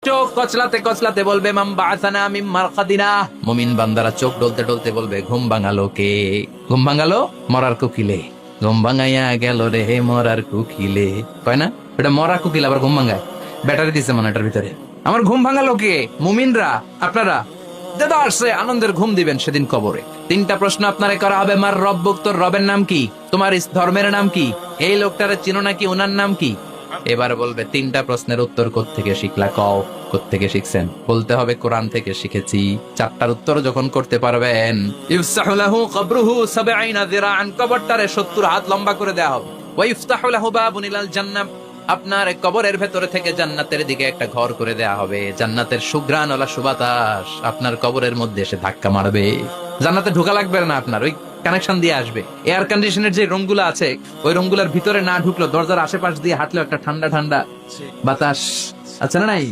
চোখ কচলাতে কচলাতে বলবে মাম বাআসানা মিন মারকাদিনা। মুমিন বান্দারা চোখ ডলতে ডলতে বলবে ঘুম ভাঙালো কে? ঘুম ভাঙালো মরার কোকিলে। ঘুম ভাঙাইয়া গেল রে মরার কোকিলে, কয় না? এটা মরা কোকিল আবার ঘুম ভাঙায়। ব্যাটারি দিছে মনে এটার ভিতরে। আমার ঘুম ভাঙালো কে? মুমিনরা, আপনারা দাদা আসছে আনন্দের ঘুম দিবেন সেদিন কবরে। তিনটা প্রশ্ন আপনারে করা হবে। মার রব্বুক, তোর রবের নাম কি? তোমার ধর্মের নাম কি? এই লোকটারে চিনো নাকি? ওনার নাম কি? এবার বলবে তিনটা প্রশ্নের উত্তর কোত্থেকে শিখলা? কও কোত্থেকে শিখছেন? বলতে হবে কোরআন থেকে শিখেছি। চারটার উত্তর যখন করতে পারবেন, ইফসাহু লাহু কবরুহু ৭০ যিরাআন, কবরটারে ৭০ হাত লম্বা করে দেয়া হবে। ওয়া ইফতাহু লাহু বাবুন ইলাল জান্নাহ, আপনার কবরের ভেতরে থেকে জান্নাতের দিকে একটা ঘর করে দেয়া হবে। জান্নাতের সুঘ্রাণ ওলা সুবাতাস আপনার কবরের মধ্যে এসে ধাক্কা মারবে। জান্নাতে ঢোকা লাগবে না, আপনার ওই কানেকশন দিয়ে আসবে। এয়ার কন্ডিশনের যে রুমগুলো আছে, ওই রুমগুলোর ভিতরে না ঢুকলো, দরজার আশেপাশ দিয়ে হাঁটলেও একটা ঠান্ডা ঠান্ডা বাতাস আছে না নাই?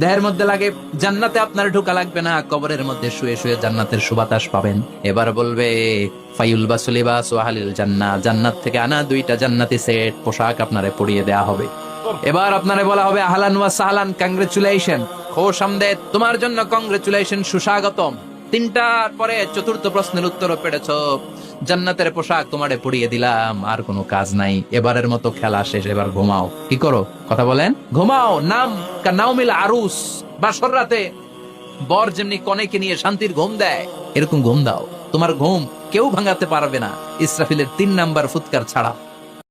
দেহের মধ্যে লাগে। জান্নাতে আপনার ঢোকা লাগবে না, কবরের মধ্যে শুয়ে শুয়ে জান্নাতের সুবাতাস পাবেন। এবার বলবে ফাইউল বাসুলিবাস ওয়াহালিল জান্নাহ, জান্নাত থেকে আনা 2টা জান্নাতি সেট পোশাক আপনারে পরিয়ে দেয়া হবে। এবার আপনারে বলা হবে আহলান ওয়া সাহলান, কংগ্রেচুলেশন, খোশ আমদেদ, তোমার জন্য কংগ্রেচুলেশন, সুস্বাগতম। তিনটার পরে চতুর্থ প্রশ্নের উত্তরও পেরেছো। জান্নাতের পোশাক তোমারে পরিয়ে দিলাম, আর কোনো কাজ নাই, এবারের মতো খেলা শেষ, এবার ঘুমাও। কি করো? কথা বলেন। ঘুমাও। নাম কা নাউমিল আরুস, বাসর রাতে বর যেমনি কনেকে নিয়ে শান্তির ঘুম দেয়, এরকম ঘুম দাও। তোমার ঘুম কেউ ভাঙাতে পারবে না ইসরাফিলের 3 নাম্বার ফুৎকার ছাড়া।